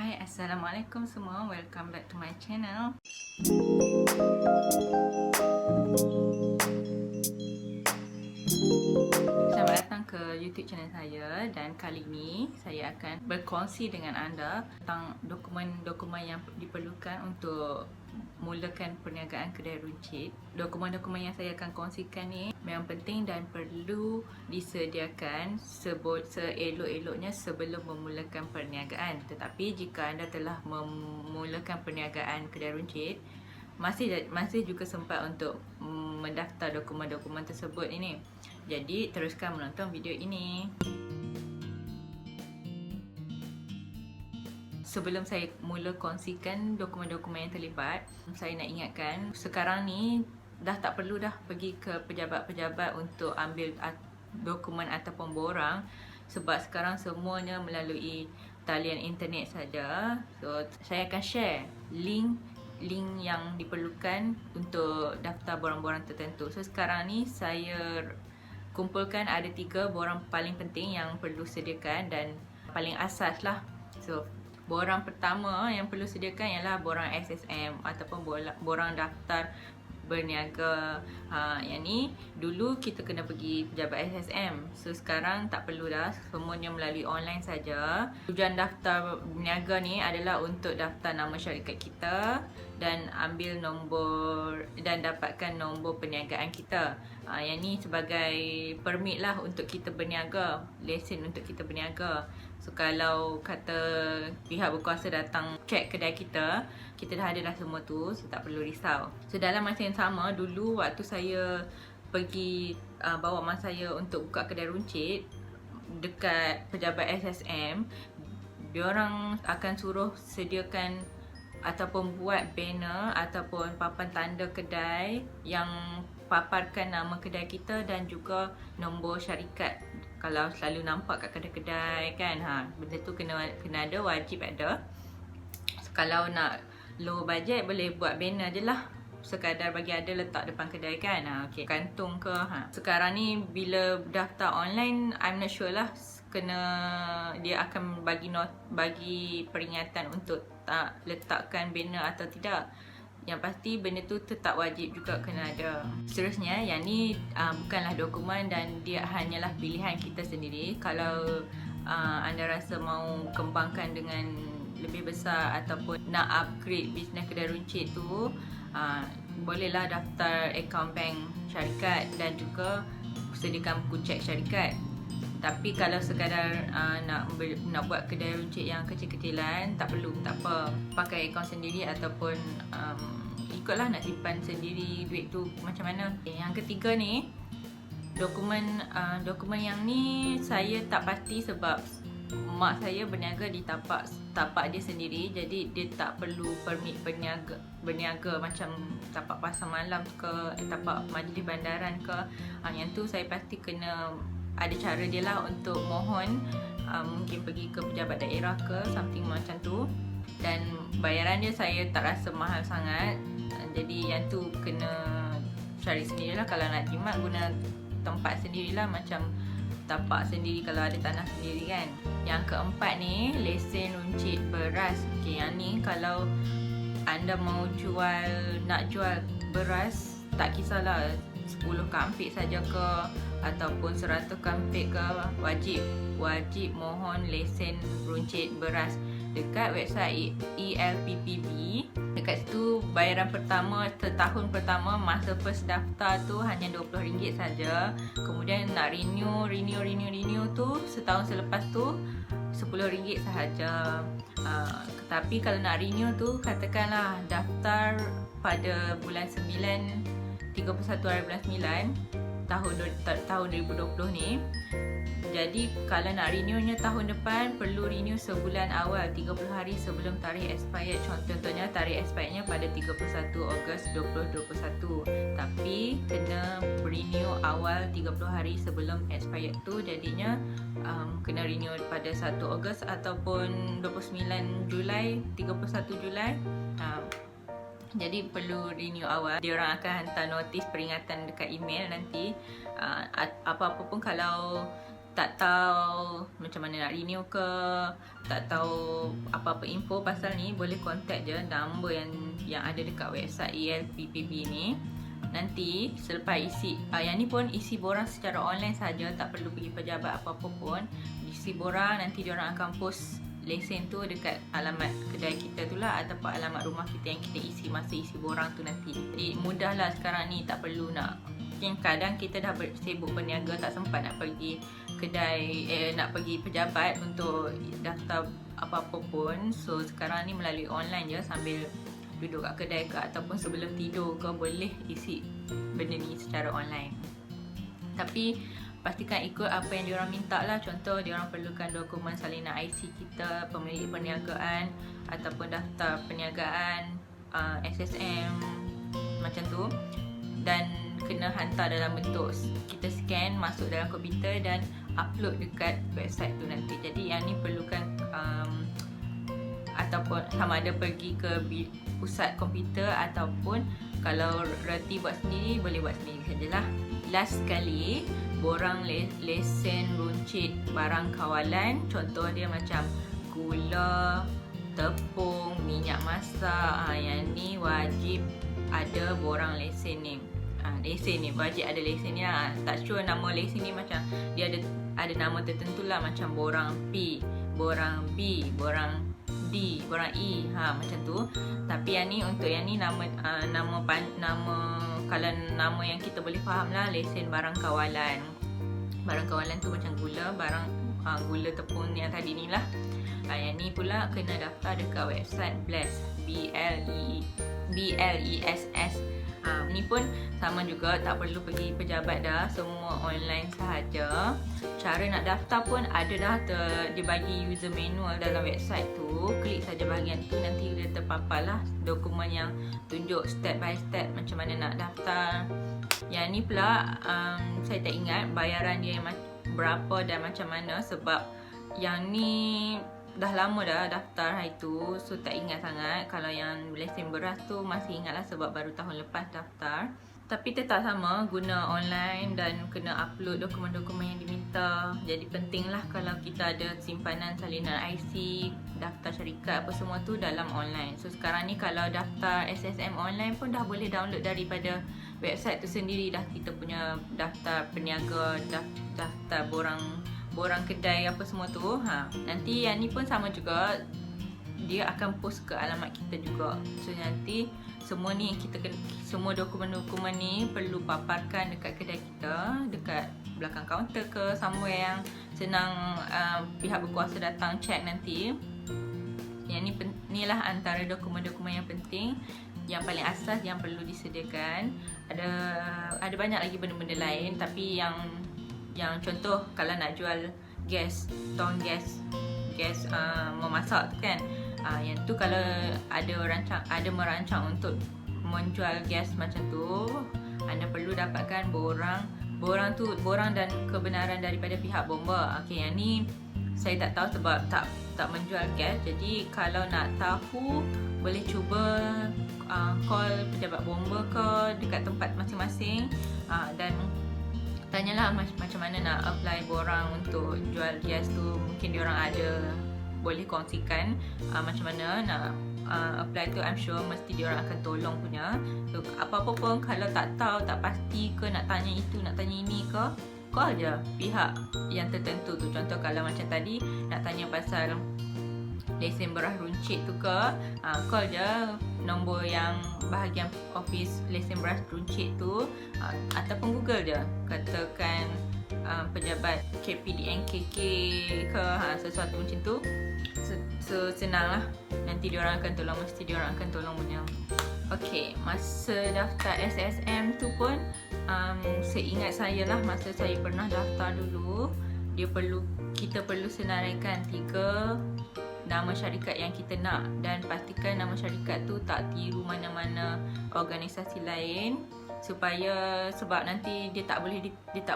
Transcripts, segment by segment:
Hai, Assalamualaikum semua. Welcome back to my channel. Selamat datang ke YouTube channel saya, dan kali ini saya akan berkongsi dengan anda tentang dokumen-dokumen yang diperlukan untuk mulakan perniagaan kedai runcit. Dokumen-dokumen yang saya akan kongsikan ni memang penting dan perlu disediakan seelok-eloknya sebelum memulakan perniagaan. Tetapi jika anda telah memulakan perniagaan kedai runcit, masih juga sempat untuk mendaftar dokumen-dokumen tersebut ini. Jadi teruskan menonton video ini. Sebelum saya mula kongsikan dokumen-dokumen yang terlibat, saya nak ingatkan sekarang ni dah tak perlu dah pergi ke pejabat-pejabat untuk ambil dokumen ataupun borang, sebab sekarang semuanya melalui talian internet saja. So saya akan share link yang diperlukan untuk daftar borang-borang tertentu. So sekarang ni saya kumpulkan ada 3 borang paling penting yang perlu sediakan dan paling asas lah. So borang pertama yang perlu sediakan ialah borang SSM ataupun borang daftar berniaga. Yang ni dulu kita kena pergi pejabat SSM. So sekarang tak perlu dah, semuanya melalui online saja. Tujuan daftar berniaga ni adalah untuk daftar nama syarikat kita dan ambil nombor dan dapatkan nombor perniagaan kita. Yang ni sebagai permit lah untuk kita berniaga, lesen untuk kita berniaga. So kalau kata pihak berkuasa datang cek kedai kita, kita dah ada dah semua tu, so tak perlu risau. So dalam masa yang sama, dulu waktu saya pergi bawa mak saya untuk buka kedai runcit dekat pejabat SSM, diorang akan suruh sediakan ataupun buat banner ataupun papan tanda kedai yang paparkan nama kedai kita dan juga nombor syarikat. Kalau selalu nampak kat kedai-kedai kan, benda tu kena ada, wajib ada. So, kalau nak low budget boleh buat banner je lah, sekadar bagi ada letak depan kedai kan. Okay. Kantung ke. Sekarang ni bila daftar online, I'm not sure lah, dia akan bagi peringatan untuk tak letakkan banner atau tidak. Yang pasti benda tu tetap wajib juga kena ada. Seterusnya, yang ni bukanlah dokumen dan dia hanyalah pilihan kita sendiri. Kalau anda rasa mau kembangkan dengan lebih besar ataupun nak upgrade bisnes kedai runcit tu, bolehlah daftar akaun bank syarikat dan juga sediakan buku cek syarikat. Tapi kalau sekadar nak buat kedai runcit yang kecil-kecilan, tak perlu, tak apa. Pakai akaun sendiri ataupun ikutlah nak simpan sendiri duit tu macam mana. Yang ketiga ni, dokumen yang ni saya tak pasti sebab mak saya berniaga di tapak dia sendiri. Jadi dia tak perlu permit berniaga macam tapak pasar malam ke tapak majlis bandaran ke. Yang tu saya pasti kena ada cara dia lah untuk mohon, mungkin pergi ke pejabat daerah ke something macam tu. Dan bayaran dia saya tak rasa mahal sangat. Jadi yang tu kena cari sendirilah. Kalau nak jimat, guna tempat sendirilah, macam tapak sendiri kalau ada tanah sendiri kan. Yang keempat ni, lesen runcit beras. Okay, yang ni kalau anda mau nak jual beras, tak kisahlah 10 kampik saja ke ataupun 100 kampik ke, wajib mohon lesen runcit beras dekat website ELPPB. Dekat situ bayaran pertama setahun pertama masa first daftar tu hanya RM20 saja. Kemudian nak renew tu setahun selepas tu RM10 sahaja. Tapi kalau nak renew tu, katakanlah daftar pada bulan 9, 31 hari bulan 9 tahun 2020 ni. Jadi kalau nak renewnya tahun depan, perlu renew sebulan awal, 30 hari sebelum tarikh expired. Contohnya tarikh expirednya pada 31 Ogos 2021. Tapi kena renew awal 30 hari sebelum expired tu. Jadinya kena renew pada 1 Ogos ataupun 29 Julai, 31 Julai. Jadi perlu renew awal. Diorang akan hantar notis peringatan dekat email nanti. Apa-apa pun kalau tak tahu macam mana nak renew ke, tak tahu apa-apa info pasal ni, boleh contact je nombor yang ada dekat website ELPPB ni. Nanti selepas isi yang ni pun isi borang secara online saja, tak perlu pergi pejabat apa-apa pun. Isi borang, nanti diorang akan post lesen tu dekat alamat kedai kita tu lah, ataupun alamat rumah kita yang kita isi masa isi borang tu nanti. Jadi mudah lah sekarang ni, tak perlu nak, mungkin kadang kita dah sibuk berniaga, tak sempat nak pergi kedai, nak pergi pejabat untuk daftar apa-apa pun. So sekarang ni melalui online je, sambil duduk kat kedai ke ataupun sebelum tidur ke, boleh isi benda ni secara online. Tapi pastikan ikut apa yang diorang minta lah. Contoh, diorang perlukan dokumen salinan IC kita, pemilik perniagaan ataupun daftar perniagaan, SSM macam tu, dan kena hantar dalam bentuk kita scan masuk dalam komputer dan upload dekat website tu nanti. Jadi yang ni perlukan ataupun sama ada pergi ke pusat komputer, ataupun kalau reti buat sendiri, boleh buat sendiri sajalah. Last sekali, borang lesen runcit barang kawalan. Contoh dia macam gula, tepung, minyak masak, yang ni wajib ada borang lesen ni. Lesen ni wajib ada lesen ni lah. Tak sure nama lesen ni, macam dia ada nama tertentu lah, macam borang P, borang B, borang D, borang E, macam tu. Tapi yang ni, untuk yang ni nama kalau nama yang kita boleh faham lah, lesen barang kawalan. Barang kawalan tu macam gula, barang gula tepung yang tadi ni lah. Yang ni pula kena daftar dekat website BLESS, BLESS. Ni pun sama juga, tak perlu pergi pejabat dah, semua online sahaja. Cara nak daftar pun ada dah, dia bagi user manual dalam website tu. Klik saja bahagian tu, nanti dia terpapar lah dokumen yang tunjuk step by step macam mana nak daftar. Yang ni pula saya tak ingat bayaran dia berapa dan macam mana, sebab yang ni dah lama dah daftar hari tu, so tak ingat sangat. Kalau yang lesen beras tu masih ingat lah, sebab baru tahun lepas daftar. Tapi tetap sama, guna online dan kena upload dokumen-dokumen yang diminta. Jadi penting lah kalau kita ada simpanan salinan IC, daftar syarikat apa semua tu dalam online. So sekarang ni kalau daftar SSM online pun dah boleh download daripada website tu sendiri dah. Kita punya daftar peniaga, daftar borang kedai apa semua tu. Nanti yang ni pun sama juga, dia akan post ke alamat kita juga. So nanti semua ni semua dokumen-dokumen ni perlu paparkan dekat kedai kita, dekat belakang kaunter ke, somewhere yang senang pihak berkuasa datang check nanti. Yang ni lah antara dokumen-dokumen yang penting, yang paling asas yang perlu disediakan. Ada banyak lagi benda-benda lain, tapi yang contoh kalau nak jual gas, tong gas memasak tu kan, yang tu kalau ada merancang untuk menjual gas macam tu, anda perlu dapatkan borang dan kebenaran daripada pihak bomba. Okey, yang ni saya tak tahu sebab tak menjual gas. Jadi kalau nak tahu, boleh cuba call pejabat bomba ke dekat tempat masing-masing, dan tanyalah macam mana nak apply borang untuk jual gas tu. Mungkin diorang boleh kongsikan macam mana nak apply tu. I'm sure mesti diorang akan tolong punya. So apa-apa pun kalau tak tahu, tak pasti ke, nak tanya itu, nak tanya ini ke, call je pihak yang tertentu tu. Contoh kalau macam tadi nak tanya pasal lesen beras runcit tu ke, call je nombor yang bahagian office lesen beras runcit tu, ataupun Google je, katakan pejabat KPDNKK ke, sesuatu macam tu. So senang lah, nanti diorang akan tolong, mesti diorang akan tolong punya. Okey, masa daftar SSM tu pun seingat saya lah, masa saya pernah daftar dulu, kita perlu senaraikan 3 nama syarikat yang kita nak, dan pastikan nama syarikat tu tak tiru mana-mana organisasi lain, sebab nanti dia tak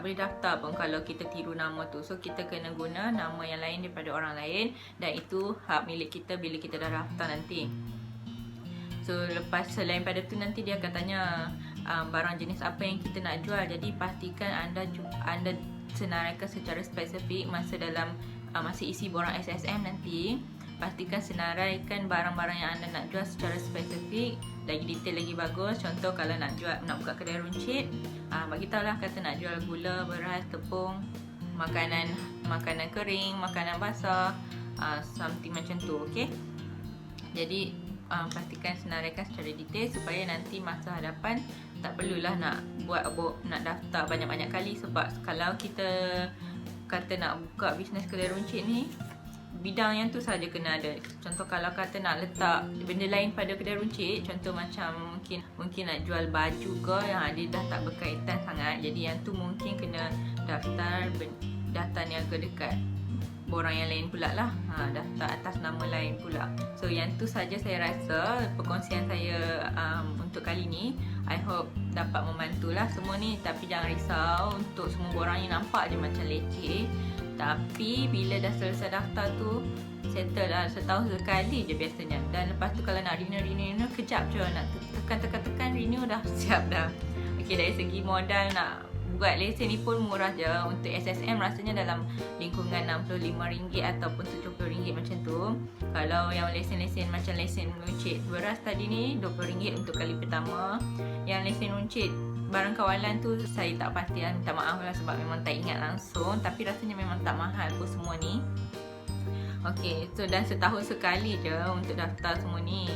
boleh daftar pun kalau kita tiru nama tu. So kita kena guna nama yang lain daripada orang lain, dan itu hak milik kita bila kita dah daftar nanti. So lepas selain pada tu, nanti dia akan tanya barang jenis apa yang kita nak jual. Jadi pastikan anda senaraikan secara spesifik masa dalam masa isi borang SSM nanti. Pastikan senaraikan barang-barang yang anda nak jual secara spesifik, lagi detail lagi bagus. Contoh kalau nak buka kedai runcit, bagi tahulah kata nak jual gula, beras, tepung, makanan kering, makanan basah, something macam tu, okey. Jadi pastikan senaraikan secara detail supaya nanti masa hadapan tak perlulah nak daftar banyak-banyak kali. Sebab kalau kita kata nak buka bisnes kedai runcit ni, bidang yang tu saja kena ada. Contoh kalau kata nak letak benda lain pada kedai runcit, contoh macam mungkin nak jual baju ke yang dia dah tak berkaitan sangat, jadi yang tu mungkin kena daftar niaga dekat borang yang lain pula lah, daftar atas nama lain pula. So yang tu saja saya rasa perkongsian saya untuk kali ni. I hope dapat membantulah semua ni. Tapi jangan risau, untuk semua borang ni nampak je macam leceh, tapi bila dah selesai daftar tu, settle lah, setahun sekali je biasanya. Dan lepas tu kalau nak renew kejap je, nak tekan renew dah siap dah. Okay, dari segi modal nak buat lesen ni pun murah je. Untuk SSM rasanya dalam lingkungan RM65 ataupun RM70 macam tu. Kalau yang lesen-lesen macam lesen runcit beras tadi ni RM20 untuk kali pertama. Yang lesen runcit barang kawalan tu saya tak pasti lah, minta maaf lah sebab memang tak ingat langsung, tapi rasanya memang tak mahal pun semua ni. Okay, so dan setahun sekali je untuk daftar semua ni.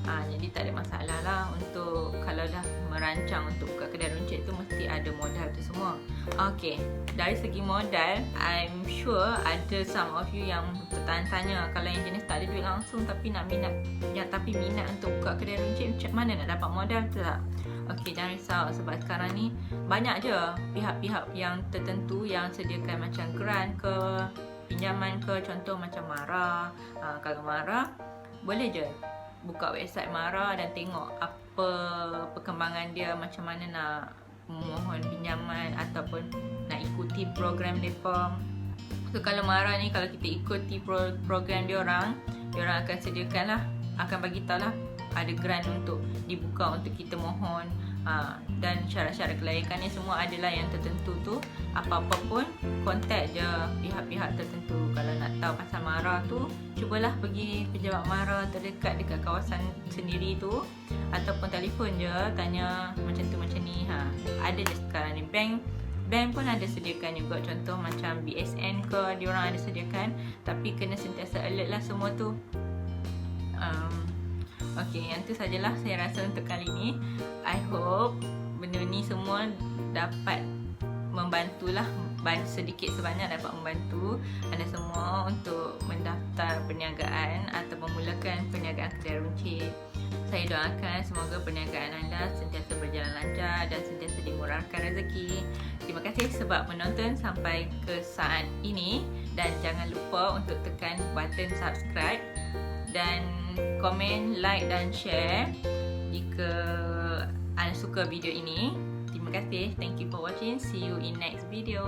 Jadi tak ada masalah lah. Untuk kalau dah merancang untuk buka kedai runcit tu, mesti ada modal tu semua. Okay, dari segi modal, I'm sure ada some of you yang bertanya-tanya, kalau yang jenis tak ada duit langsung tapi minat untuk buka kedai runcit, macam mana nak dapat modal tu tak? Okay, jangan risau sebab sekarang ni banyak je pihak-pihak yang tertentu yang sediakan macam grant ke, pinjaman ke. Contoh macam Mara. Kalau Mara, boleh je buka website Mara dan tengok apa perkembangan dia, macam mana nak mohon pinjaman ataupun nak ikuti program mereka. So kalau Mara ni, kalau kita ikuti program diorang akan sediakan lah, akan bagi tahu lah ada grant untuk dibuka untuk kita mohon. Dan syarat-syarat kelayakan ni semua adalah yang tertentu tu. Apa-apa pun contact je pihak-pihak tertentu. Kalau nak tahu pasal Mara tu, cubalah pergi pejabat Mara terdekat dekat kawasan sendiri tu, ataupun telefon je tanya macam tu macam ni. Ada je sekarang ni. Bank pun ada sediakan juga. Contoh macam BSN ke, diorang ada sediakan, tapi kena sentiasa alert lah semua tu. Okay, yang tu sajalah saya rasa untuk kali ni. I hope benda ni semua dapat membantulah, sedikit sebanyak dapat membantu anda semua untuk mendaftar perniagaan atau memulakan perniagaan kedai runcit. Saya doakan semoga perniagaan anda sentiasa berjalan lancar dan sentiasa dimurahkan rezeki. Terima kasih sebab menonton sampai ke saat ini, dan jangan lupa untuk tekan button subscribe dan komen, like dan share jika anda suka video ini. Terima kasih. Thank you for watching. See you in next video.